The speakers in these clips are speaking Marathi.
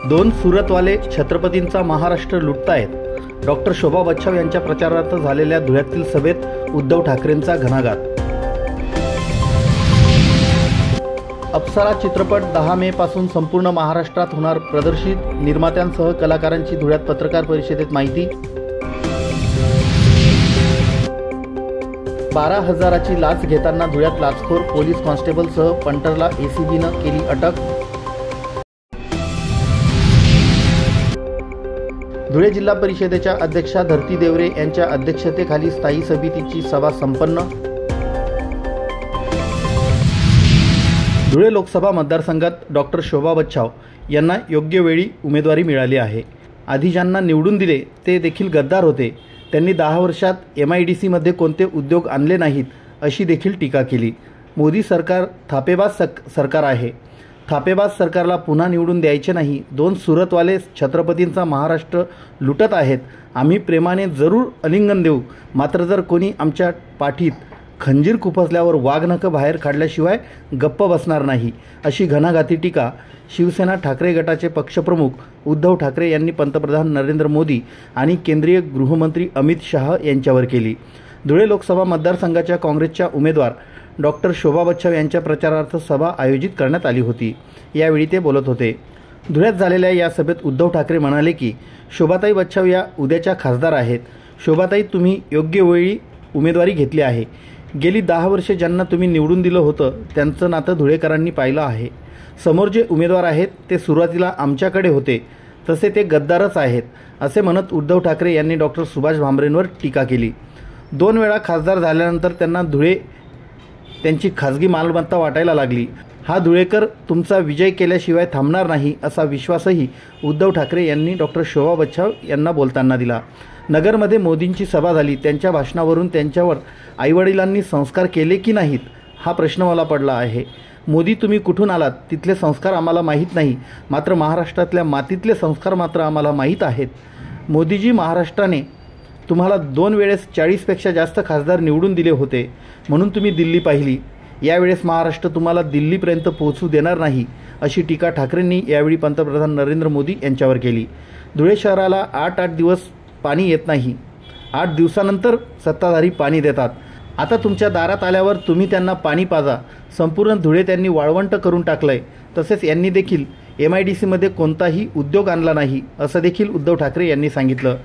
दोन सुरतवाले छत्रपतींचा महाराष्ट्र लुटतायत। डॉक्टर शोभा बच्छाव यांच्या प्रचारार्थ झालेल्या धुळ्यातील सभेत उद्धव ठाकरेंचा घणाघात। अप्सरा चित्रपट 10 मे पासून संपूर्ण महाराष्ट्रात होणार प्रदर्शित। निर्मात्यांसह कलाकारांची धुळ्यात पत्रकार परिषदेत माहिती। 12,000ची लाच घेताना धुळ्यात लाचखोर पोलीस कॉन्स्टेबलसह पंटरला एसीबीनं केली अटक। धुळे जिल्हा परिषदेच्या अध्यक्षा धरती देवरे यांच्या अध्यक्षतेखाली स्थायी समितीची सभा संपन्न। धुळे लोकसभा मतदारसंघात डॉक्टर शोभा बच्छाव यांना योग्य वेळी उमेदवारी मिळाली आहे। आधी ज्यांना निवडून दिले ते देखील गद्दार होते। त्यांनी 10 वर्षात MIDCमध्ये कोणते उद्योग आणले नाहीत अशी देखील टीका केली। मोदी सरकार थापेबाज सरकार आहे। थापेबाज सरकारला पुन्हा निवडून द्यायचे नाही। दोन सुरतवाले छत्रपतींचा महाराष्ट्र लुटत आहेत। आम्ही प्रेमाने जरूर आलिंगन देऊ, मात्र जर कोणी आमच्या पाठीत खंजीर खुपसल्यावर वाघनखं बाहेर काढल्याशिवाय गप्प बसणार नाही, अशी घणाघाती टीका शिवसेना ठाकरे गटाचे पक्षप्रमुख उद्धव ठाकरे यांनी पंतप्रधान नरेंद्र मोदी आणि केंद्रीय गृहमंत्री अमित शाह यांच्यावर केली। धुळे लोकसभा मतदारसंघाच्या काँग्रेसच्या उमेदवार डॉक्टर शोभा बच्छाव यांच्या प्रचारार्थ सभा आयोजित करण्यात आली होती। यावेळी ते बोलत होते। धुळ्यात झालेल्या या सभेत उद्धव ठाकरे म्हणाले की शोभाताई बच्छाव या उद्याच्या खासदार आहेत। शोभाताई, तुम्ही योग्य वेळी उमेदवारी घेतली आहे। गेली 10 वर्षे ज्यांना तुम्ही निवडून दिलं होतं त्यांचं नातं धुळेकरांनी पाहिलं आहे। समोर जे उमेदवार आहेत ते सुरुवातीला आमच्याकडे होते, तसे ते गद्दारच आहेत, असे म्हणत उद्धव ठाकरे यांनी डॉक्टर सुभाष भामरेंवर टीका केली। 2 वेळा खासदार झाल्यानंतर त्यांना धुळे त्यांची खाजगी मालमत्ता वाटायला लागली। हा धुळेकर तुमचा विजय केल्याशिवाय थांबणार नाही, असा विश्वासही उद्धव ठाकरे यांनी डॉक्टर शोभा बच्छाव यांना बोलताना दिला। नगरमध्ये मोदींची सभा झाली। त्यांच्या भाषणावरून त्यांच्यावर आईवडिलांनी संस्कार केले की नाहीत हा प्रश्न मला पडला आहे। मोदी, तुम्ही कुठून आलात तिथले संस्कार आम्हाला माहीत नाही, मात्र महाराष्ट्रातल्या मातीतले संस्कार मात्र आम्हाला माहीत आहेत। मोदीजी, महाराष्ट्राने तुम्हाला 2 वेळेस 40पेक्षा जास्त खासदार निवडून दिले होते, म्हणून तुम्ही दिल्ली पाहिली। यावेळेस महाराष्ट्र तुम्हाला दिल्लीपर्यंत पोहोचू देणार नाही, अशी टीका ठाकरेंनी यावेळी पंतप्रधान नरेंद्र मोदी यांच्यावर केली। धुळे शहराला 8 दिवस पाणी येत नाही, 8 दिवसानंतर सत्ताधारी पाणी देतात। आता तुमच्या दारात आल्यावर तुम्ही त्यांना पाणी पाजा। संपूर्ण धुळे त्यांनी वाळवंट करून टाकलंय। तसेच यांनी देखील MIDCमध्ये कोणताही उद्योग आणला नाही, असं देखील उद्धव ठाकरे यांनी सांगितलं।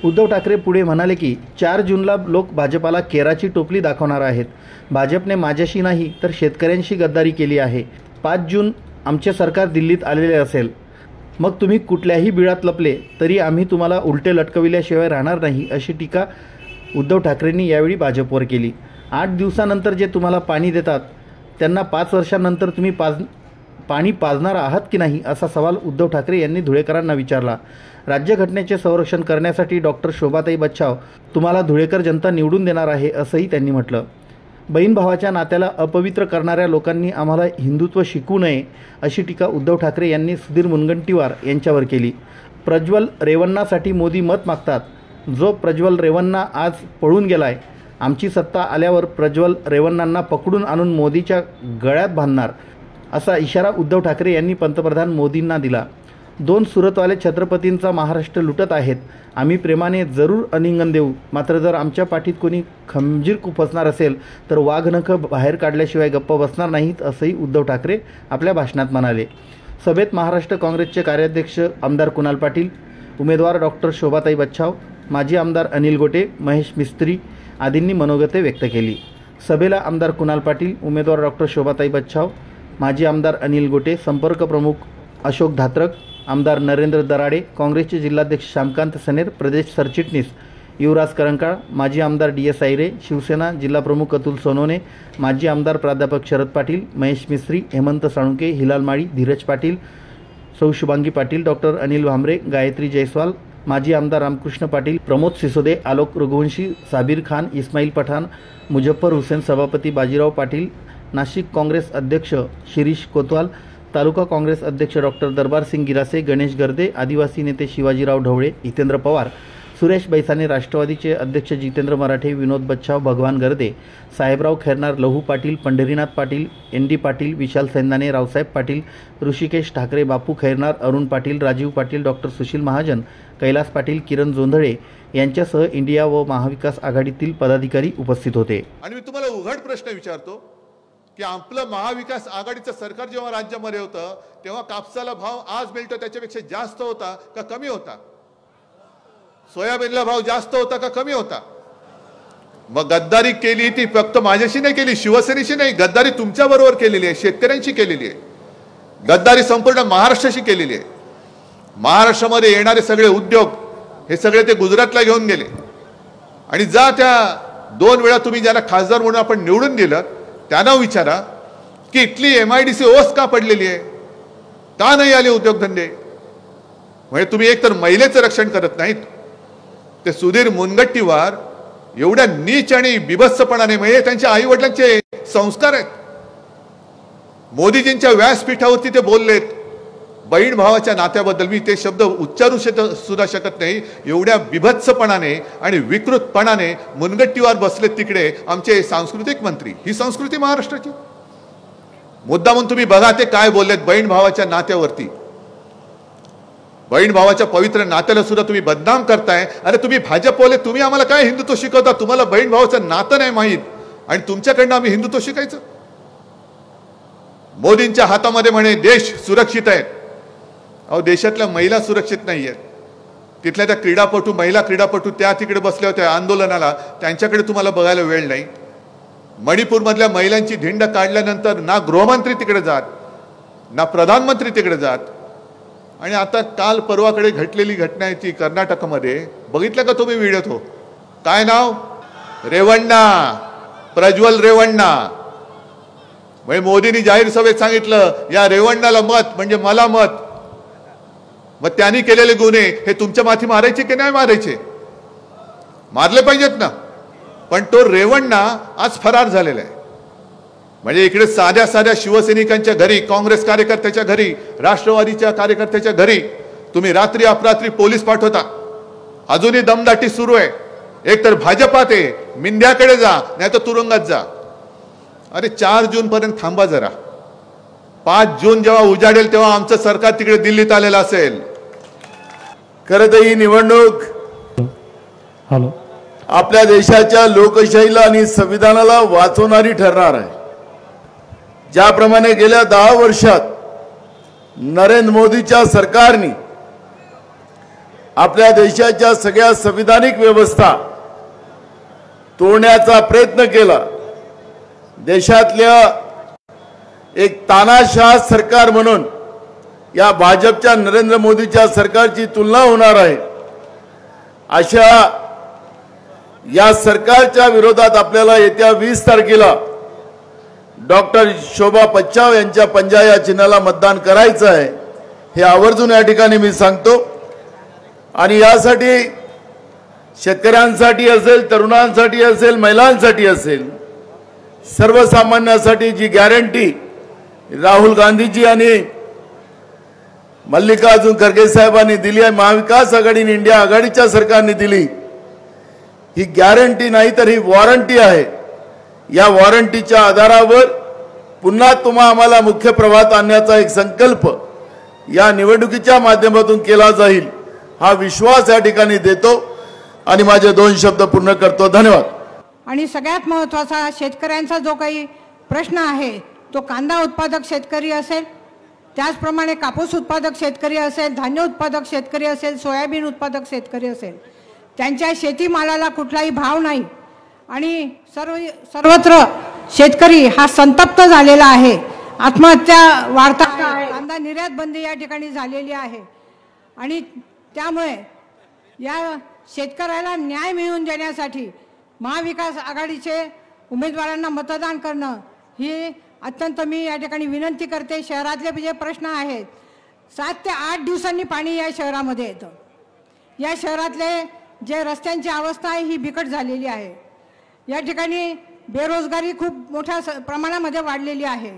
उद्धव ठाकरे पुढे म्हणाले की 4 जूनला लोक भाजपाला केराची टोपली दाखवणार आहेत। भाजपने माझ्याशी नाही तर शेतकऱ्यांशी गद्दारी केली आहे। 5 जून आमचे सरकार दिल्लीत आलेले असेल, मग तुम्ही कुठल्याही बिळात लपले तरी आम्ही तुम्हाला उलटे लटकविल्याशिवाय राहणार नाही, अशी टीका उद्धव ठाकरेंनी यावेळी भाजपवर केली। 8 दिवसानंतर जे तुम्हाला पाणी देतात त्यांना 5 वर्षांनंतर तुम्ही पाणी पाजणार आहात की नाही, असा सवाल उद्धव ठाकरे यांनी धुळेकरांना विचारला। राज्यघटनेचे संरक्षण करण्यासाठी डॉक्टर शोभाताई बच्छाव तुम्हाला धुळेकर जनता निवडून देणार आहे, असंही त्यांनी म्हटलं। बहीण भावाच्या नात्याला अपवित्र करणाऱ्या लोकांनी आम्हाला हिंदुत्व शिकवू नये, अशी टीका उद्धव ठाकरे यांनी सुधीर मुनगंटीवार यांच्यावर केली। प्रज्वल रेवन्नासाठी मोदी मत मागतात। जो प्रज्वल रेवन्ना आज पळून गेलाय, आमची सत्ता आल्यावर प्रज्वल रेवन्नांना पकडून आणून मोदीच्या गळ्यात बांधणार, असा इशारा उद्धव ठाकरे यांनी पंतप्रधान मोदींना दिला। 2 सुरतवाले छत्रपतींचा महाराष्ट्र लुटत आहेत। आम्ही प्रेमाने जरूर आलिंगन देऊ, मात्र जर आमच्या पाठीत कोणी खंजीर खुपसणार असेल तर वाघनखं बाहेर काढल्याशिवाय गप्प बसणार नाहीत, असंही उद्धव ठाकरे आपल्या भाषणात म्हणाले। सभेत महाराष्ट्र काँग्रेसचे कार्याध्यक्ष आमदार कुणाल पाटील, उमेदवार डॉक्टर शोभाताई बच्छाव, माजी आमदार अनिल गोटे, महेश मिस्त्री आदींनी मनोगते व्यक्त केली। सभेला आमदार कुणाल पाटील, उमेदवार डॉक्टर शोभाताई बच्छाव, माजी आमदार अनिल गोटे, संपर्क प्रमुख अशोक धात्रक, आमदार नरेंद्र दराडे, काँग्रेसचे जिल्हाध्यक्ष श्यामकांत सनेर, प्रदेश सरचिटणीस युवराज करंकाळ, माजी आमदार DS आयरे, शिवसेना जिल्हाप्रमुख अतुल सोनवणे, माजी आमदार प्राध्यापक शरद पाटील, महेश मिस्त्री, हेमंत साळुंके, हिलाल माळी, धीरज पाटील, सौ शुभांगी पाटील, डॉक्टर अनिल भामरे, गायत्री जयस्वाल, माजी आमदार रामकृष्ण पाटील, प्रमोद सिसोदे, आलोक रघुवंशी, साबिर खान, इस्माईल पठाण, मुजफ्फर हुसेन, सभापती बाजीराव पाटील, नाशिक काँग्रेस अध्यक्ष शिरीष कोतवाल, तालुका काँग्रेस अध्यक्ष डॉक्टर दरबार सिंग गिरासे, गणेश गर्दे, आदिवासी नेते शिवाजीराव ढवळे, हितेंद्र पवार, सुरेश बैसाने राष्ट्रवादीचे अध्यक्ष जितेंद्र मराठे, विनोद बच्छाव, भगवान गर्दे, साहेबराव खैरनार, लहू पाटील, पंढरीनाथ पाटील, ND पाटील, विशाल सैंदाने, रावसाहेब पाटील, ऋषिकेश ठाकरे, बापू खैरनार, अरुण पाटील, राजीव पाटील, डॉक्टर सुशील महाजन, कैलास पाटील, किरण जोंधळे यांच्यासह इंडिया व महाविकास आघाडीतील पदाधिकारी उपस्थित होते. आणि मी तुम्हाला उघड प्रश्न विचारतो की आपलं महाविकास आघाडीचं सरकार जेव्हा राज्यामध्ये होतं तेव्हा कापसाला भाव आज मिळतो त्याच्यापेक्षा जास्त होता का कमी होता? सोयाबीनला भाव जास्त होता का कमी होता? मग गद्दारी केली ती फक्त माझ्याशी नाही केली, शिवसेनेशी नाही, गद्दारी तुमच्या बरोबर केलेली आहे, शेतकऱ्यांशी केलेली आहे, गद्दारी संपूर्ण महाराष्ट्राशी केलेली आहे. महाराष्ट्रामध्ये येणारे सगळे उद्योग हे सगळे ते गुजरातला घेऊन गेले. आणि जा त्या 2 वेळा तुम्ही ज्याला खासदार म्हणून आपण निवडून दिलं त्यांना विचारा की इथली MIDC ओस का पडलेली आहे, का नाही आले उद्योगधंदे? म्हणजे तुम्ही एकतर महिलेचं रक्षण करत नाहीत, ते सुधीर मुनगट्टीवार एवढ्या नीच आणि बिभत्सपणाने, म्हणजे त्यांच्या आई वडिलांचे संस्कार आहेत. मोदीजींच्या व्यासपीठावरती ते बोललेत बहीण भावाच्या नात्याबद्दल, मी ते शब्द उच्चारू सुद्धा शकत नाही, एवढ्या बिभत्सपणाने आणि विकृतपणाने मुनगट्टीवार बसलेत तिकडे आमचे सांस्कृतिक मंत्री. ही संस्कृती महाराष्ट्राची. मुद्दामून तुम्ही बघा ते काय बोललेत बहीण भावाच्या नात्यावरती. बहीण भावाच्या पवित्र नात्याला सुद्धा तुम्ही बदनाम करताय. अरे तुम्ही भाजपवाले, तुम्ही आम्हाला काय हिंदुत्व शिकवता? तुम्हाला बहीण भावाचं नातं नाही माहीत आणि तुमच्याकडनं आम्ही हिंदुत्व शिकायचं? मोदींच्या हातामध्ये म्हणे देश सुरक्षित आहे. अहो देशातल्या महिला सुरक्षित नाही आहेत. तिथल्या त्या क्रीडापटू, महिला क्रीडापटू त्या तिकडे बसल्या होत्या आंदोलनाला, त्यांच्याकडे तुम्हाला बघायला वेळ नाही. मणिपूरमधल्या महिलांची धिंड काढल्यानंतर ना गृहमंत्री तिकडे जात, ना प्रधानमंत्री तिकडे जात. आणि आता काल परवाकडे घडलेली घटना आहे ती कर्नाटकमध्ये, बघितलं का तुम्ही व्हिडिओ? तो काय नाव? रेवण्णा, प्रज्वल रेवण्णा. म्हणजे मोदींनी जाहीर सभेत सांगितलं या रेवण्णाला मत म्हणजे मला मत. मग त्यांनी केलेले गुन्हे हे तुमच्या माथी मारायचे की नाही मारायचे? मारले पाहिजेत ना. पण तो रेवण्णा आज फरार झालेला आहे. म्हणजे इकडे साध्या साध्या शिवसैनिकांच्या घरी, काँग्रेस कार्यकर्त्याच्या घरी, राष्ट्रवादीच्या कार्यकर्त्याच्या घरी तुम्ही रात्री अपरात्री पोलीस पाठवता. अजूनही दमदाटी सुरू आहे. एकतर भाजपात आहे, मिंध्याकडे जा नाही तर तुरुंगात जा. अरे 4 जून पर्यंत थांबा जरा. 5 जून जेव्हा उजाडेल तेव्हा आमचं सरकार तिकडे दिल्लीत आलेलं असेल. खरं तर ही निवडणूक आपल्या देशाच्या लोकशाहीला आणि संविधानाला वाचवणारी ठरणार आहे. ज्याप्रमाणे गेल्या 10 वर्षात नरेंद्र मोदीच्या सरकारने आपल्या देशाच्या सगळ्या संविधानिक व्यवस्था तोडण्याचा प्रयत्न केला. देशातल्या एक तानाशाह सरकार म्हणून या भाजपच्या नरेंद्र मोदीच्या सरकारची तुलना होणार आहे. अशा या सरकारच्या विरोधात आपल्याला येत्या 20 तारखेला डॉक्टर शोभा बच्छाव यांच्या पंजा या चिन्हाला मतदान करायचं आहे. हे आवर्जून या ठिकाणी मी सांगतो. आणि यासाठी शेतकऱ्यांसाठी असेल, तरुणांसाठी असेल, महिलांसाठी असेल, सर्वसामान्यांसाठी जी गॅरंटी राहुल गांधीजी आणि मल्लिकार्जुन खरगे साहेबांनी दिली आहे, महाविकास आघाडीने इंडिया आघाडीच्या सरकारने दिली, ही गॅरंटी नाही तर ही वॉरंटी आहे. या वॉरंटीच्या आधारावर पुन्हा तुम्हा आम्हाला मुख्य प्रवाहात आणण्याचा एक संकल्प या निवडणुकीच्या माध्यमातून केला जाईल, हा विश्वास या ठिकाणी देतो आणि माझे 2 शब्द पूर्ण करतो. धन्यवाद. आणि सगळ्यात महत्त्वाचा शेतकऱ्यांचा जो काही प्रश्न आहे तो कांदा उत्पादक शेतकरी असेल, त्याचप्रमाणे कापूस उत्पादक शेतकरी असेल, धान्य उत्पादक शेतकरी असेल, सोयाबीन उत्पादक शेतकरी असेल, त्यांच्या शेतीमालाला कुठलाही भाव नाही आणि सर्वत्र शेतकरी हा संतप्त झालेला आहे. आत्महत्या वाढतात आहे, कांदा निर्यात बंदी या ठिकाणी झालेली आहे आणि त्यामुळे या शेतकऱ्याला न्याय मिळवून देण्यासाठी महाविकास आघाडीचे उमेदवारांना मतदान करणं ही अत्यंत मी या ठिकाणी विनंती करते. शहरातले जे प्रश्न आहेत 7 ते 8 दिवसांनी पाणी या शहरामध्ये येतं. या शहरातले जे रस्त्यांची अवस्था आहे ही बिकट झालेली आहे. या ठिकाणी बेरोजगारी खूप मोठ्या प्रमाणामध्ये वाढलेली आहे.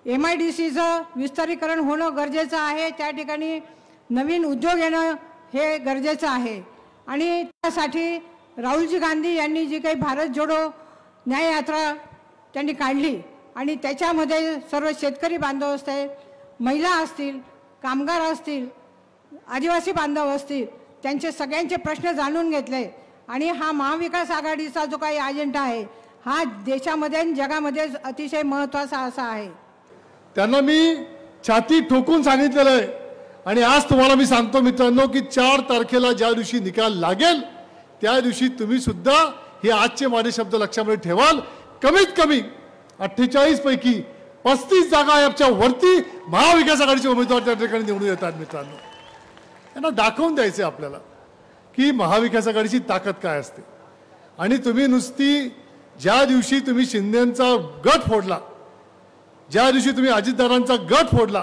MIDCचं विस्तारीकरण होणं गरजेचं आहे. त्या ठिकाणी नवीन उद्योग येणं हे गरजेचं आहे आणि त्यासाठी राहुलजी गांधी यांनी जी काही भारत जोडो न्याय यात्रा त्यांनी काढली आणि त्याच्यामध्ये सर्व शेतकरी बांधव असतील, महिला असतील, कामगार असतील, आदिवासी बांधव असतील, त्यांचे सगळ्यांचे प्रश्न जाणून घेतले आणि हा महाविकास आघाडीचा जो काही अजेंडा आहे हा देशामध्ये आणि जगामध्ये अतिशय महत्त्वाचा असा आहे. त्यांना मी छाती ठोकून सांगितलेलं आहे आणि आज तुम्हाला मी सांगतो मित्रांनो की 4 तारखेला ज्या दिवशी निकाल लागेल त्या दिवशी तुम्ही सुद्धा हे आजचे माझे शब्द लक्षामध्ये ठेवाल. कमीत कमी 48 पैकी 35 जागा याच्या वरती महाविकास आघाडीचे उमेदवार त्या ठिकाणी निवडून येतात. मित्रांनो, त्यांना दाखवून द्यायचे आपल्याला की महाविकास आघाडीची ताकद काय असते. आणि तुम्ही नुसती ज्या दिवशी तुम्ही शिंदेंचा गट फोडला, ज्या दिवशी तुम्ही अजितदारांचा गट फोडला,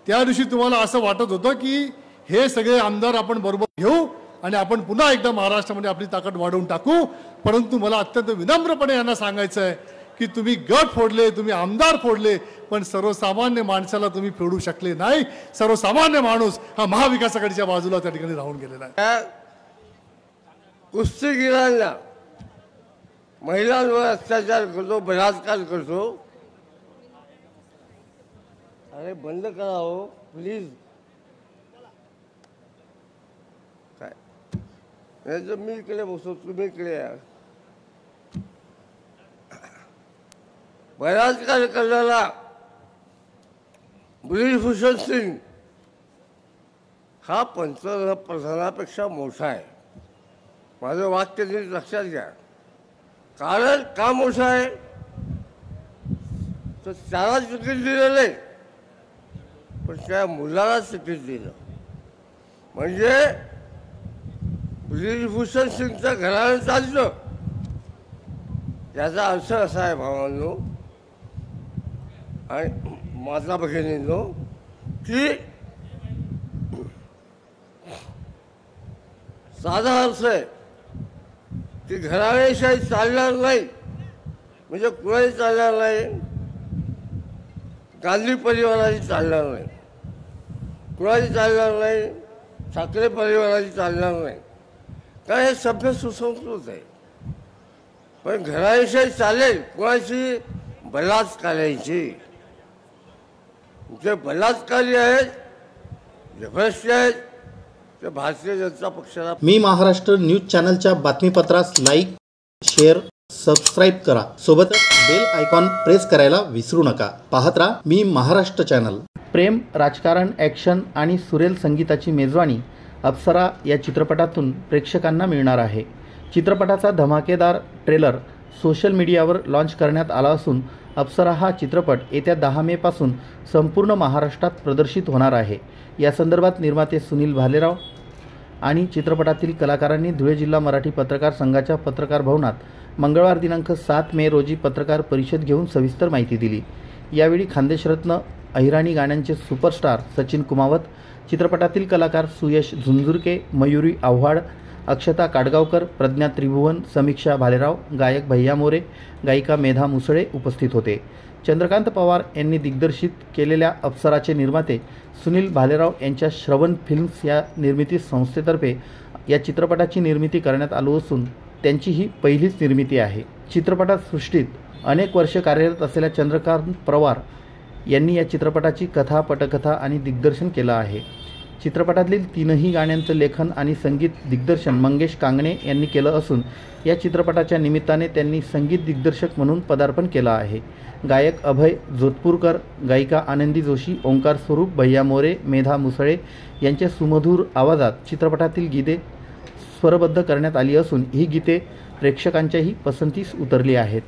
त्या दिवशी तुम्हाला असं वाटत होतं की हे सगळे आमदार आपण बरोबर घेऊ आणि आपण पुन्हा एकदा महाराष्ट्रामध्ये आपली ताकद वाढवून टाकू. परंतु मला अत्यंत विनम्रपणे यांना सांगायचं आहे की तुम्ही गट फोडले, तुम्ही आमदार फोडले, पण सर्वसामान्य माणसाला तुम्ही फोडू शकले नाही. सर्वसामान्य माणूस हा महाविकास आघाडीच्या बाजूला त्या ठिकाणी राहून गेलेला आहे. कुस्तीगिरांना महिलांवर अत्याचार करतो, बलात्कार करतो. अरे बंद करा हो प्लीज. काय नाही तर मी इकडे बसतो, तुम्ही इकडे या. बलात्कार करणारा ब्रिजभूषण सिंग हा पंतप्रधानापेक्षा मोठा आहे. माझं वाक्य नीट लक्षात घ्या. कारण का मोठा आहे तर त्याला तिकीट दिलं नाही पण त्या मुलाला तिकीट दिलं. म्हणजे ब्रिजभूषण सिंगचं घराणं चाललं. याचा अर्थ असा आहे भावांनो आणि माता भगिनींनो की साधा अर्थ आहे की घराणेशाही चालणार नाही. म्हणजे कुणाही चालणार नाही, गांधी परिवाराची चालणार नाही, कुणाची चालणार नाही, ठाकरे परिवाराची चालणार नाही. कारण हे सभ्य सुसंस्कृत आहे. पण घराणेशाही चालेल कुणाची? बलात्काराची. जे बलात्कारी आहेत, जे भ्रष्ट आहेत, ते भारतीय जनता पक्षाला. मी महाराष्ट्र न्यूज चॅनलच्या बातमीपत्रास लाईक, शेअर, सबस्क्राईब करा. सोबतच बेल आयकॉन प्रेस करायला विसरू नका. पाहत राहा मी महाराष्ट्र चॅनल. प्रेम, राजकारण, ॲक्शन आणि सुरेल संगीताची मेजवानी अप्सरा या चित्रपटातून प्रेक्षकांना मिळणार आहे. चित्रपटाचा धमाकेदार ट्रेलर सोशल मीडियावर लॉन्च करण्यात आला असून अप्सरा हा चित्रपट येत्या 10 मे पासून संपूर्ण महाराष्ट्रात प्रदर्शित होणार आहे. या संदर्भात निर्माते सुनील भालेराव आणि चित्रपटातील कलाकारांनी धुळे जिल्हा मराठी पत्रकार संघाच्या पत्रकार भवनात मंगळवार दिनांक 7 मे रोजी पत्रकार परिषद घेऊन सविस्तर माहिती दिली. यावेळी खानदेशरत्न, अहिराणी गाण्यांचे सुपरस्टार सचिन कुमावत, चित्रपटातील कलाकार सुयश झुंझुरके, मयुरी आव्हाड, अक्षता काडगावकर, प्रज्ञा त्रिभुवन, समीक्षा भालेराव, गायक भैया मोरे, गायिका मेधा मुसळे उपस्थित होते. चंद्रकांत पवार यांनी दिग्दर्शित केलेल्या अप्सराचे निर्माते सुनील भालेराव यांच्या श्रवण फिल्म्स या निर्मिती संस्थेतर्फे या चित्रपटाची निर्मिती करण्यात आली असून त्यांची ही पहिलीच निर्मिती आहे. चित्रपटात सृष्टीत अनेक वर्ष कार्यरत असलेल्या चंद्रकांत पवार यांनी या चित्रपटाची कथा, पटकथा आणि दिग्दर्शन केलं आहे. चित्रपटातील 3ही गाण्यांचं लेखन आणि संगीत दिग्दर्शन मंगेश कांगणे यांनी केलं असून या चित्रपटाच्या निमित्ताने त्यांनी संगीत दिग्दर्शक म्हणून पदार्पण केलं आहे. गायक अभय जोधपूरकर, गायिका आनंदी जोशी, ओंकार स्वरूप, भैया मोरे, मेधा मुसळे यांच्या सुमधूर आवाजात चित्रपटातील गीते स्वरबद्ध करण्यात आली असून ही गीते प्रेक्षकांच्याही पसंतीस उतरली आहेत.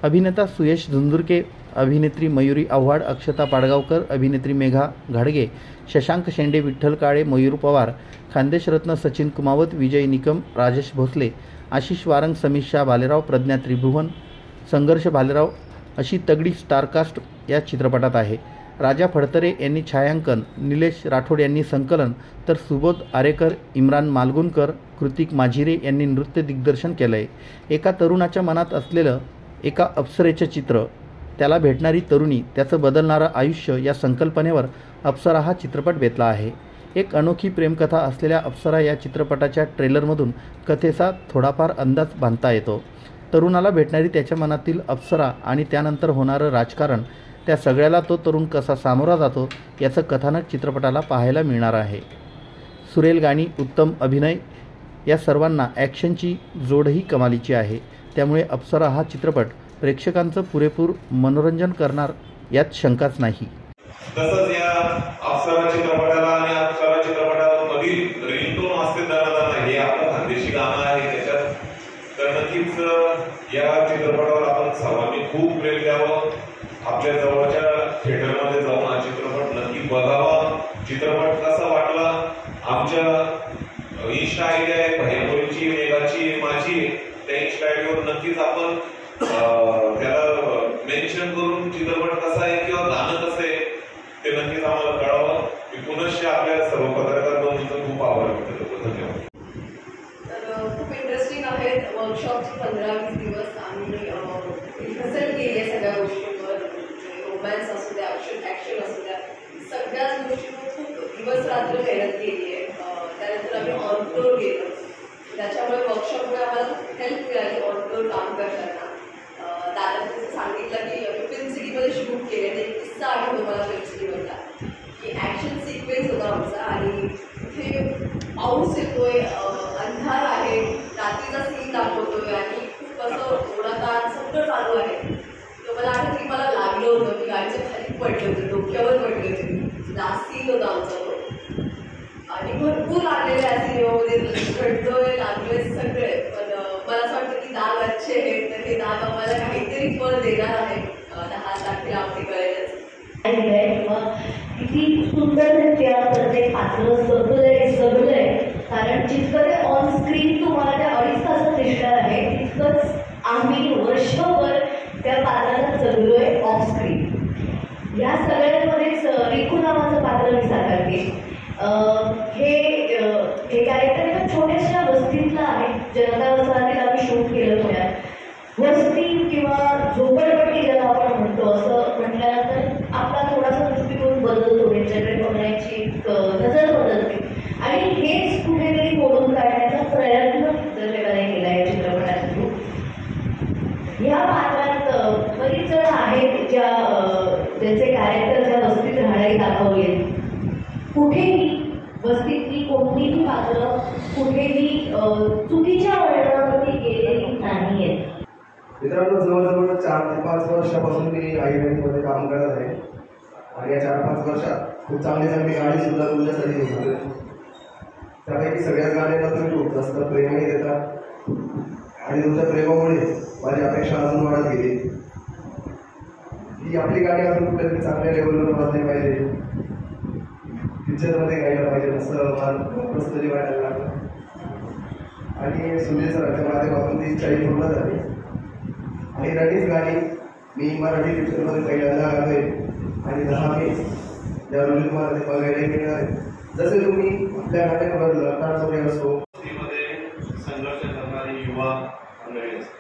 अभिनेता सुयश झुंझुरके, अभिनेत्री मयुरी आव्हाड, अक्षता पाडगावकर, अभिनेत्री मेघा घाडगे, शशांक शेंडे, विठ्ठल काळे, मयूर पवार, खानदेशरत्न सचिन कुमावत, विजय निकम, राजेश भोसले, आशिष वारंग, समीक्षा भालेराव, प्रज्ञा त्रिभुवन, संघर्ष भालेराव अशी तगडी स्टारकास्ट या चित्रपटात आहे. राजा फडतरे यांनी छायांकन, निलेश राठोड यांनी संकलन, तर सुबोध आरेकर, इम्रान मालगुनकर, कृतिक माझिरे यांनी नृत्य दिग्दर्शन केलं आहे. एका तरुणाच्या मनात असलेलं एका अप्सरेचं चित्र, त्याला भेटणारी तरुणी, त्याचं बदलणारं आयुष्य या संकल्पनेवर अप्सरा हा चित्रपट बेतला आहे. एक अनोखी प्रेमकथा असलेल्या अप्सरा या चित्रपटाच्या ट्रेलरमधून कथेचा थोडाफार अंदाज बांधता येतो. तरुणाला भेटणारी त्याच्या मनातील अप्सरा आणि त्यानंतर होणारं राजकारण, त्या सगळ्याला तो तरुण कसा सामोरा जातो याचं कथानक चित्रपटाला पाहायला मिळणार आहे. सुरेल गाणी, उत्तम अभिनय या सर्वांना ॲक्शनची जोडही कमालीची आहे. त्यामुळे अप्सरा हा चित्रपट प्रेक्षकांचं पुरेपूर मनोरंजन करणार यात शंकाच नाही. तसंच या अप्सरा चित्रपटाला आणि अप्सरा चित्रपटामधील रिंगटोन वाजते दाना हे आपलं खानदेशी गाणं आहे त्याच्यात. तर नक्कीच या चित्रपटावर आपण सर्वांनी खूप प्रेम द्यावं. आपल्या जवळच्या थिएटरमध्ये जाऊन हा चित्रपट नक्की बघावा. चित्रपट कसा वाटला, आमच्या इन्स्टा आयडी आहे भैयापुरीची, मेघाची, माझी, त्या इन्स्टा आयडीवर नक्कीच आपण त्याला मेन्शन करून चित्रपट कसा आहे किंवा गाणं कसं आहे ते नक्कीच आम्हाला कळावं. मी पुनश्च आपल्या सर्व पत्रकार बंधूंचं खूप आभार व्यक्त करतो. धन्यवाद. तर खूप इंटरेस्टिंग आहेत वर्कशॉपचे 15-20 दिवस आम्ही रिहर्सल केली आहे सगळ्या गोष्टींवर. रोमॅन्स असू द्या, ॲक्शन असू द्या, सगळ्याच गोष्टींवर खूप दिवस रात्र मेहनत केली आहे. त्यानंतर आम्ही ऑन फ्लोर गेलो. त्याच्यामुळे वर्कशॉपमुळे आम्हाला खूप हेल्प मिळाली ऑन फ्लोर काम करताना. दादाने सांगितलं की फिल्म सिटीमध्ये शूट केले. एक किस्सा आठवतो मला फिल्म सिटीमधला, की ॲक्शन सिक्वेन्स होता आमचा आणि तिथे पाऊस येतोय, अंधार आहे, रात्रीचा सीन दाखवतोय आणि खूप असं ओढाताण सगळं चालू आहे. तर मला आठवतं की मला लागलं होतं, मी गाडीच्या खाली पडले होते, डोक्यावर पडले होते. लास्ट सीन होता आमचा तो आणि भरपूर लागलेले आहे सिनेमामध्ये, रडतोय, लागलोय सगळे. पण मला असं वाटतं की दाग अच्छे आहेत, तर हे दाग आम्हाला काहीतरी फळ देणार आहे. 10 तारखेला आम्ही कळेलच. किती सुंदर त्या प्रत्येक पात्र सगळं कारण जितकं ते ऑन स्क्रीन तुम्हाला त्या 2.5 तासात दिसणार आहे तितकंच आम्ही वर्षभर त्या पात्राला जगलोय ऑफ स्क्रीन. या सगळ्यांमध्येच रिकू नावाचं पात्र मी साकारते. हे कॅरेक्टर एका छोट्याशा वस्तीतलं आहे. जनता वसाहतीला आम्ही शूट केलं पुण्यात. वस्ती किंवा झोपडपट्टी ज्याला आपण म्हणतो असं म्हटल्यानंतर आपला थोडासा दृष्टिकोन बदलतो, त्यांच्याकडे बघण्याची नजर बदलते आणि हेच कुठेतरी मोडून काढण्याचा प्रयत्न दर्शकाने केला या चित्रपटातून. ह्या पात्रात बरीच जण आहेत ज्यांचे कॅरेक्टर ज्या वस्तीत राहणारी दाखवले. कुठेही वस्तीतली कोणतीही पात्र कुठेही चुकीच्या वळणावरती गेलेली नाही आहेत. मित्रांनो, जवळजवळ 4 ते 5 वर्षापासून मी आईमध्ये काम करत आहे आणि या 4-5 वर्षात खूप चांगली गाणी सुद्धा तुमच्यासाठी घेतली. त्यापैकी सगळ्याच गाण्यांना तुम्ही खूप जास्त प्रेमही देतात आणि तुमच्या प्रेमामुळे माझी अपेक्षा अजून वाढत गेली की आपली गाणी अजून कुठेतरी चांगल्या लेवलवर वाजली पाहिजे, पिक्चरमध्ये गायला पाहिजे असं मला प्रस्तुती वाटायला लागलं. आणि सुनील सरांच्या माध्यमातून ती इच्छा पूर्ण झाली आणि रडीच गाणी मी मराठी पिक्चरमध्ये पहिल्यांदा गातोय आणि 10 मे या रोजी तुम्हाला ते बघायला मिळणार. जसे तुम्ही आपल्या गाण्यावर लतांमध्ये असो, संघर्ष करणारी युवा मंडळी असते.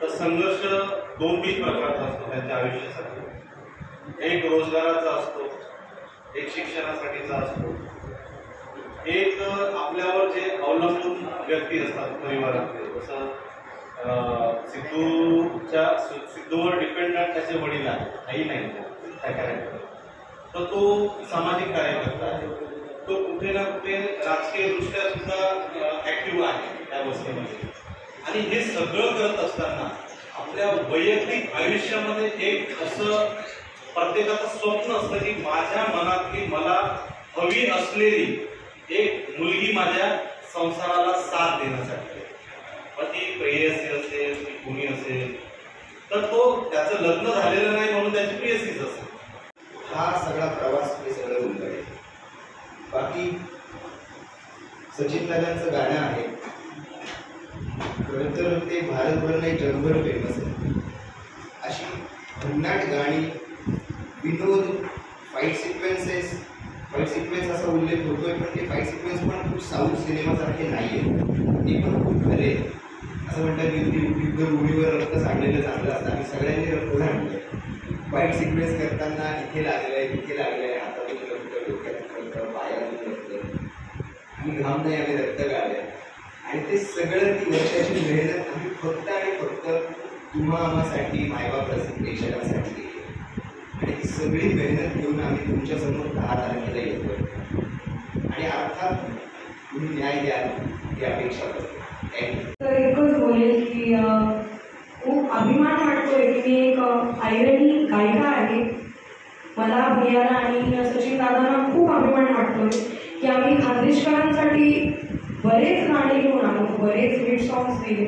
तर संघर्ष 2-3 प्रकारचा असतो त्यांच्या आयुष्यासाठी. एक रोजगाराचा असतो, एक शिक्षणासाठीचा असतो, एक आपल्यावर जे अवलंबून व्यक्ती असतात परिवारातले. जसं सिद्धूवर डिपेंडंट त्याचे वडील आहे, आई नाही त्या कॅरेक्टर. तर तो सामाजिक कार्यकर्ता आहे, तो कुठे ना कुठे राजकीयदृष्ट्या सुद्धा ऍक्टिव्ह आहे त्या वस्तीमध्ये. आणि हे सगळं करत असताना आपल्या वैयक्तिक आयुष्यामध्ये एक असं प्रत्येकाचं स्वप्न असतं की माझ्या मनातली मला हवी असलेली एक मुलगी माझ्या संसाराला साथ देण्यासाठी, मग ती प्रेयसी असेल, ती कुणी असेल, तर तो त्याचं लग्न झालेलं नाही म्हणून त्याची प्रेयसीच असेल. हा सगळा प्रवास मी सगळं गुंतले. बाकी सचिन दादांचं गाणं आहे, खरं तर ते भारतभर नाही जगभर फेमस आहे. अशी भन्नाट गाणी, विनोद, फाईट सिक्वेन्स असा उल्लेख होतोय, पण ते फाईट सिक्वेन्स पण खूप साऊथ सिनेमासारखे नाही आहेत. ते पण खूप खरे. असं म्हणतात की युद्धभूमीवर रक्त सांडलेलं चांगलं असतं. आम्ही सगळ्यांनी रक्त सांडलं. फाईट सिक्वेन्स करताना इथे लागलंय, तिथे लागलंय, हातातून रक्त, डोक्यात रक्त, पायात आम्ही घाम नाही, आम्ही रक्त गाळले आणि ते सगळं ती वर्षाची मेहनत आम्ही फक्त आणि फक्त तुम्हा आम्हासाठी, मायबाप प्रेक्षकांसाठी केली आणि ती सगळी मेहनत घेऊन आम्ही तुमच्यासमोर 10 तारखेला येतो आणि अर्थात तुम्ही न्याय द्याल ही अपेक्षा करतो. तर एकच बोलेल की खूप अभिमान वाटतोय की मी एक ऐरणी गायिका आहे. मला भैयाला आणि सचिन दादांना खूप अभिमान वाटतोय की आम्ही खानदेशकरांसाठी बरेच गाणे घेऊन आलो, बरेच हिट सॉंग्स दिले,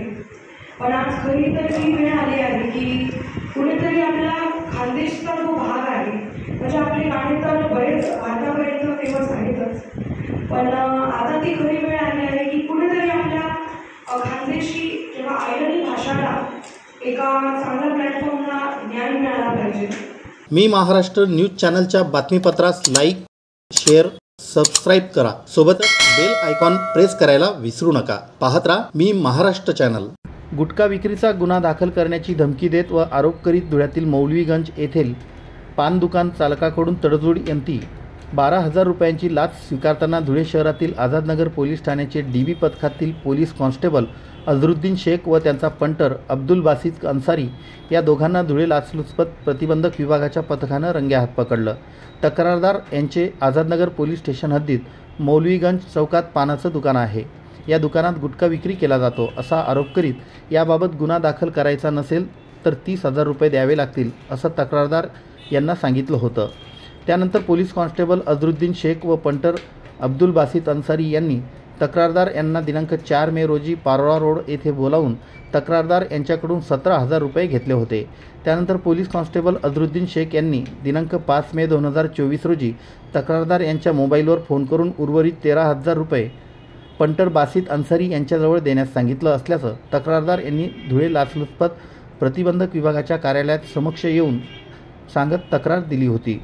पण आज खरी तर ही वेळ आली आहे की कुणीतरी आपल्या खानदेशचा जो भाग आहे, म्हणजे आपले गाणे तर बरेच आतापर्यंत फेमस आहेतच, पण आता ती खरी वेळ आली आहे की कुणीतरी आपल्या खानदेशी किंवा ऐरणी भाषाला एका चांगल्या प्लॅटफॉर्मला न्याय मिळाला पाहिजे. मी महाराष्ट्र न्यूज चॅनलच्या बातमीपत्रास लाईक, शेअर, सबस्क्राईब करा. सोबतच बेल आयकॉन प्रेस करायला विसरू नका. पाहत राहा मी महाराष्ट्र चॅनल. गुटखा विक्रीचा गुन्हा दाखल करण्याची धमकी देत व आरोप करीत धुळ्यातील मौलवीगंज येथील पान दुकान चालकाकडून तडजोडीअंती 12,000 रुपयांची लाच स्वीकारताना धुळे शहरातील आझादनगर पोलीस ठाण्याचे DB पथकातील पोलीस कॉन्स्टेबल अझरुद्दीन शेख व त्यांचा पंटर अब्दुल बासित अन्सारी या दोघांना धुळे लाचलुचपत प्रतिबंधक विभागाच्या पथकानं रंगेहात पकडलं. तक्रारदार यांचे आझादनगर पोलीस स्टेशन हद्दीत मौलवीगंज चौकात पानाचं दुकान आहे. या दुकानात गुटखा विक्री केला जातो असा आरोप करीत याबाबत गुन्हा दाखल करायचा नसेल तर 30,000 रुपये द्यावे लागतील असं तक्रारदार यांना सांगितलं होतं. त्यानंतर पोलीस कॉन्स्टेबल अझरुद्दीन शेख व पंटर अब्दुल बासित अन्सारी यांनी तक्रारदार यांना दिनांक 4 मे रोजी पारोळा रोड येथे बोलावून तक्रारदार यांच्याकडून 17,000 रुपये घेतले होते. त्यानंतर पोलीस कॉन्स्टेबल अझरुद्दीन शेख यांनी दिनांक 5 मे 2024 रोजी तक्रारदार यांच्या मोबाईलवर फोन करून उर्वरित 13,000 रुपये पंटर बासित अन्सारी यांच्याजवळ देण्यास सांगितलं असल्याचं तक्रारदार यांनी धुळे लाचलुचपत प्रतिबंधक विभागाच्या कार्यालयात समक्ष येऊन सांगत तक्रार दिली होती.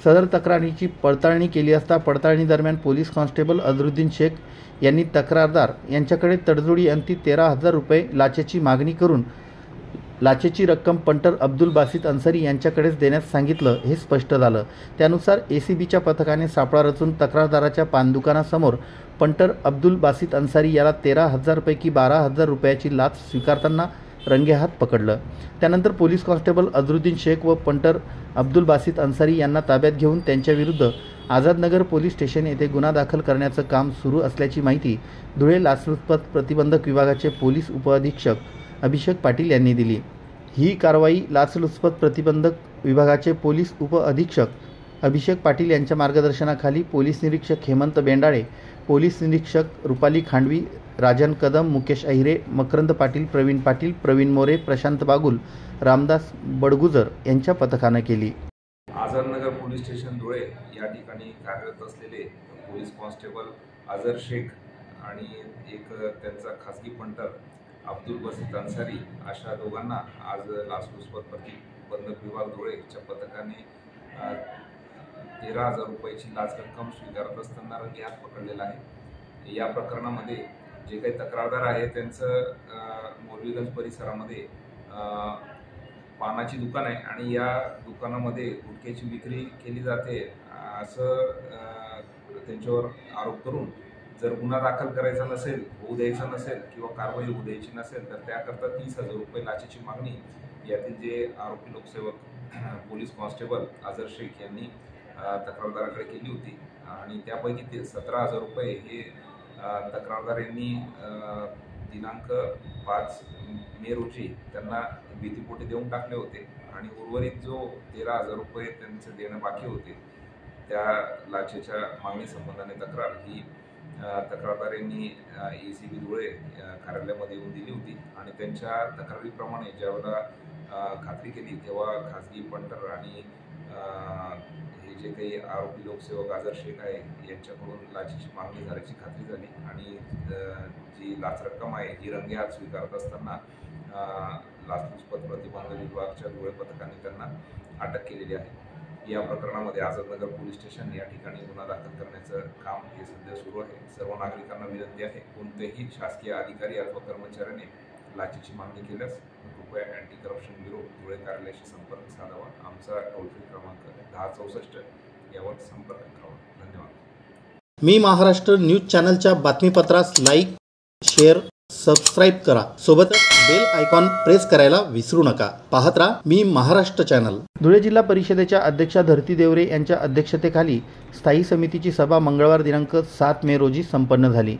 सदर तक्रारीची पडताळणी केली असता पडताळणी दरम्यान पोलीस कॉन्स्टेबल अझरुद्दीन शेख यांनी तक्रारदार यांच्याकडे तडजोडीअंती 13,000 रुपये लाचेची मागणी करून लाचेची रक्कम पंटर अब्दुल बासित अन्सारी यांच्याकडेच देण्यास सांगितलं हे स्पष्ट झालं. त्यानुसार ACBच्या पथकाने सापळा रचून तक्रारदाराच्या पानदुकानासमोर पंटर अब्दुल बासित अन्सारी याला 13,000 पैकी 12,000 रुपयाची लाच स्वीकारताना रंगेहात पकडलं. त्यानंतर पोलीस कॉन्स्टेबल अझरुद्दीन शेख व पंटर अब्दुल बासित अन्सारी यांना ताब्यात घेऊन त्यांच्याविरुद्ध आझादनगर पोलीस स्टेशन येथे गुन्हा दाखल करण्याचं काम सुरू असल्याची माहिती धुळे लाचलुचपत प्रतिबंधक विभागाचे पोलीस उपअधीक्षक अभिषेक पाटील यांनी दिली. ही कारवाई लाचलुचपत प्रतिबंधक विभागाचे पोलीस उपअधीक्षक अभिषेक पाटील यांच्या मार्गदर्शनाखाली पोलीस निरीक्षक हेमंत बेंडाळे, पोलीस निरीक्षक रुपाली खांडवी, राजन कदम, मुकेश अहिरे, मकरंद पाटील, प्रवीण मोरे, प्रशांत बागुल, रामदास बडगुजर यांच्या पथकानं केली. आझादनगर पोलीस स्टेशन धुळे या ठिकाणी कार्यरत असलेले पोलीस कॉन्स्टेबल अझर शेख आणि एक त्यांचा खासगी पंटर अब्दुल बासित अन्सारी अशा दोघांना आज लाचलुचपत प्रतिबंधक विभाग धुळेच्या पथकाने 13,000 रुपयाची लाच रक्कम स्वीकारत असताना रंगेहात पकडलेला आहे. या प्रकरणामध्ये जे काही तक्रारदार आहे त्यांचं मौलवीगंज परिसरामध्ये पानाची दुकान आहे आणि या दुकानामध्ये गुटख्याची विक्री केली जाते असं त्यांच्यावर आरोप करून जर गुन्हा दाखल करायचा नसेल, होऊ द्यायचा नसेल किंवा कारवाई होऊ द्यायची नसेल तर त्याकरता 30,000 रुपये लाचेची मागणी यातील जे आरोपी लोकसेवक पोलीस कॉन्स्टेबल अझर शेख यांनी तक्रारदाराकडे केली होती आणि त्यापैकी ते 17,000 रुपये हे तक्रारदार यांनी दिनांक 5 मे रोजी त्यांना भीतीपोटी देऊन टाकले होते आणि उर्वरित जो 13,000 रुपये त्यांचे देणं बाकी होते त्या लाचेच्या मागणी संबंधाने तक्रार ही तक्रारदार यांनी ACB धुळे कार्यालयामध्ये येऊन दिली होती आणि त्यांच्या तक्रारीप्रमाणे ज्यावेळेला खात्री केली तेव्हा खाजगी पंटर आणि हे जे काही आरोपी लोकसेवक अझर शेख आहे यांच्याकडून लाचेची मागणी झाल्याची खात्री झाली आणि जी लाच रक्कम आहे ही रंगेहात स्वीकारत असताना लाचलुचपत प्रतिबंधक विभागाच्या धुळे पथकाने त्यांना अटक केलेली आहे. या प्रकरणामध्ये आझादनगर पोलीस स्टेशन या ठिकाणी गुन्हा दाखल करण्याचं काम हे सध्या सुरू आहे. सर्व नागरिकांना विनंती आहे कोणत्याही शासकीय अधिकारी अथवा कर्मचाऱ्याने लाचेची मागणी केल्यास कृपया अँटी करप्शन ब्युरो धुळे कार्यालयाशी संपर्क साधावा. आमचा टोल फ्री क्रमांक 1064 यावर संपर्क करावा. धन्यवाद. मी महाराष्ट्र न्यूज चॅनलच्या बातमीपत्रास लाईक, शेअर, सबस्क्राईब करा. सोबतच बेल आयकॉन प्रेस करायला विसरू नका. पाहत राहा मी महाराष्ट्र चॅनल. धुळे जिल्हा परिषदेच्या अध्यक्षा धरती देवरे यांच्या अध्यक्षतेखाली स्थायी समितीची सभा मंगळवार दिनांक 7 मे रोजी संपन्न झाली.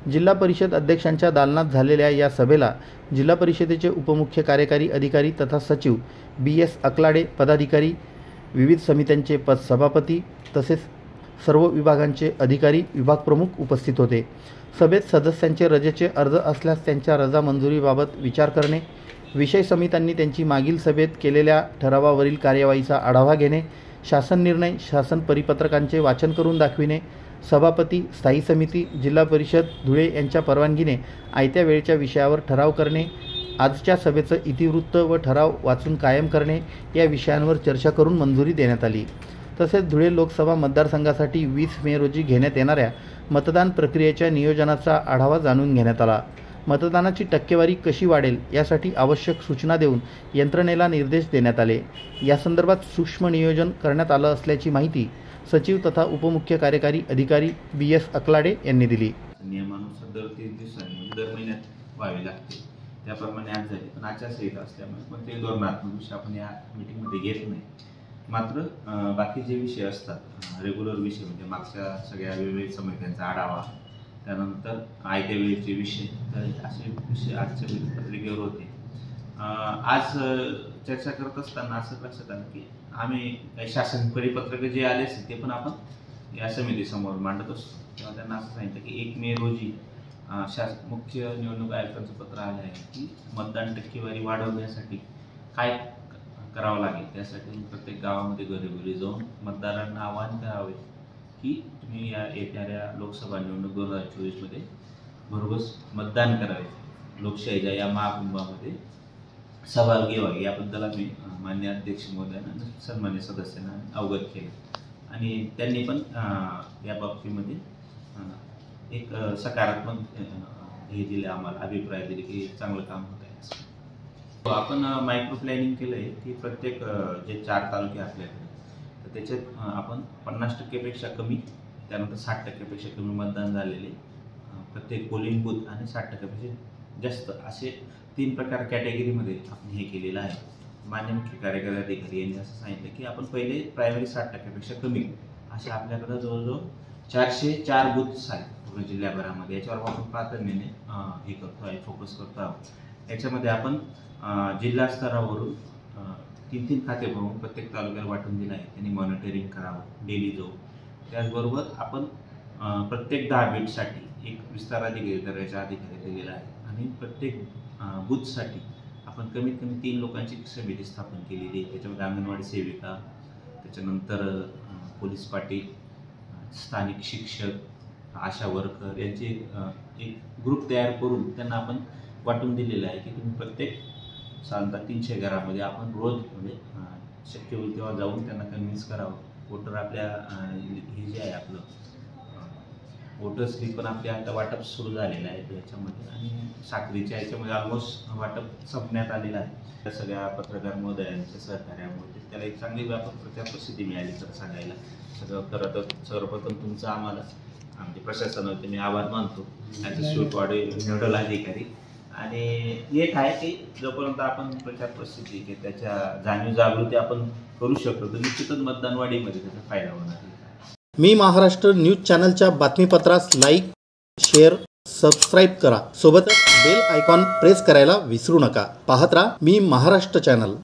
जिल्हा परिषद अध्यक्षांच्या दालनात झालेल्या या सभेला जिल्हा परिषदेचे उपमुख्य कार्यकारी अधिकारी तथा सचिव BS अकलाडे, पदाधिकारी, विविध समित्यांचे सभापती तसेच सर्व विभागांचे अधिकारी, विभाग प्रमुख उपस्थित होते. सभेत सदस्यांचे रजेचे अर्ज असल्यास त्यांच्या रजा मंजुरीबाबत विचार करणे, विषय समित्यांनी त्यांची मागील सभेत केलेल्या ठरावावरील कार्यवाहीचा आढावा घेणे, शासन निर्णय, शासन परिपत्रकांचे वाचन करून दाखविणे, सभापती, स्थायी समिती, जिल्हा परिषद धुळे यांच्या परवानगीने आयत्या वेळेच्या विषयावर ठराव करणे, आजच्या सभेचं इतिवृत्त व ठराव वाचून कायम करणे या विषयांवर चर्चा करून मंजुरी देण्यात आली. तसेच धुळे लोकसभा मतदारसंघासाठी 20 मे रोजी घेण्यात येणाऱ्या मतदान प्रक्रियेच्या नियोजनाचा आढावा जाणून घेण्यात आला. मतदानाची टक्केवारी कशी वाढेल यासाठी आवश्यक सूचना देऊन यंत्रणेला निर्देश देण्यात आले. या संदर्भात सूक्ष्म नियोजन करण्यात आलं असल्याची माहिती सचिव तथा उपमुख्य कार्यकारी अधिकारी BS अकलाडे यांनी दिली. नियमानुसार दर 30 दिवसांनी म्हणजे दर महिन्यात व्हावे लागते. त्याप्रमाणे आज झाले, पण आचारसंहिता असल्यामुळे कोणतेही धोरणात्मक विषय आपण या मीटिंगमध्ये घेत नाही. मात्र बाकी जे विषय असतात रेग्युलर विषय म्हणजे मागच्या सगळ्या वेगवेगळ्या समित्यांचा आढावा, त्यानंतर आयत्या वेळेचे विषय, तर असे विषय आजच्या पत्रिकेवर होते. आज चर्चा करत असताना असं लक्षात आलं की आम्ही काही शासन परिपत्रक जे आले असते ते पण आपण या समितीसमोर मांडत असतो. तेव्हा त्यांना असं सांगितलं की 1 मे रोजी मुख्य निवडणूक आयुक्तांचं पत्र आलं आहे की मतदान टक्केवारी वाढवण्यासाठी काय करावं लागेल. त्यासाठी प्रत्येक गावामध्ये घरोघरी जाऊन मतदारांना आवाहन करावे की तुम्ही या येणाऱ्या लोकसभा निवडणूक 2024मध्ये भरघोस मतदान करावे. लोकशाहीच्या या महाकुंभामध्ये सहभाग घ्यावा याबद्दल आम्ही मान्य अध्यक्ष महोदयांना, सन्मान्य सदस्यांना अवगत केलं आणि त्यांनी पण या बाबतीमध्ये एक सकारात्मक हे दिले, आम्हाला अभिप्राय दिले की चांगलं काम होत आहे. आपण मायक्रो प्लॅनिंग केलं आहे की प्रत्येक जे 4 तालुके आपल्याकडे तर त्याच्यात आपण 50% कमी, त्यानंतर 60% कमी मतदान झालेले प्रत्येक पोलिंग बूथ आणि 60% जास्त असे 3 प्रकार कॅटेगरीमध्ये आपण हे केलेलं आहे. मान्य मुख्य कार्यकारी अधिकारी यांनी असं सांगितलं की आपण पहिले प्रायमरी 60% कमी असे आपल्याकडं जवळजवळ 404 बूथ्स आहेत पूर्ण जिल्ह्याभरामध्ये. याच्यावर आपण प्राधान्याने हे करतो आहे, फोकस करतो आहोत. याच्यामध्ये आपण जिल्हा स्तरावरून 3-3 खाते भरून प्रत्येक तालुक्याला वाटून दिलं आहे. त्यांनी मॉनिटरिंग करावं डेली जाऊन. त्याचबरोबर आपण प्रत्येक 10 बीटसाठी एक विस्तार अधिकारी दर्जाचा अधिकारी दिलेला आहे आणि प्रत्येक बूथसाठी आपण कमीत कमी 3 लोकांची समिती स्थापन केलेली आहे. त्याच्यामध्ये अंगणवाडी सेविका, त्याच्यानंतर पोलीस पाटील, स्थानिक शिक्षक, आशा वर्कर यांचे एक ग्रुप तयार करून त्यांना आपण वाटून दिलेलं आहे की तुम्ही प्रत्येक साधारणतः 300 घरामध्ये आपण रोज म्हणजे शक्य होईल तेव्हा जाऊन त्यांना कन्व्हिन्स करावं. वोटर आपल्या हे जे आहे आपलं वोटर स्लिप पण आपल्या आता वाटप सुरू झालेलं आहे त्याच्यामध्ये आणि साखरीच्या याच्यामध्ये ऑलमोस्ट वाटप संपण्यात आलेलं आहे. त्या सगळ्या पत्रकार महोदयांच्या सहकार्यामुळे त्याला एक चांगली व्यापक प्रचार प्रसिद्धी मिळाली तर सांगायला. सर्वप्रथम तुमचं आम्हाला आमच्या प्रशासनावरती मी आभार मानतो ॲज अ स्वीटवाडी नोडल अधिकारी. आणि एक आहे की जोपर्यंत आपण प्रचार प्रसिद्धी की त्याच्या जाणीव जागृती आपण करू शकतो तर निश्चितच मतदान वाढीमध्ये त्याचा फायदा होणार. मी महाराष्ट्र न्यूज चॅनलच्या बातमीपत्रास लाईक, शेअर, सबस्क्राईब करा. सोबतच बेल आयकॉन प्रेस करायला विसरू नका. पाहत राहा मी महाराष्ट्र चॅनल.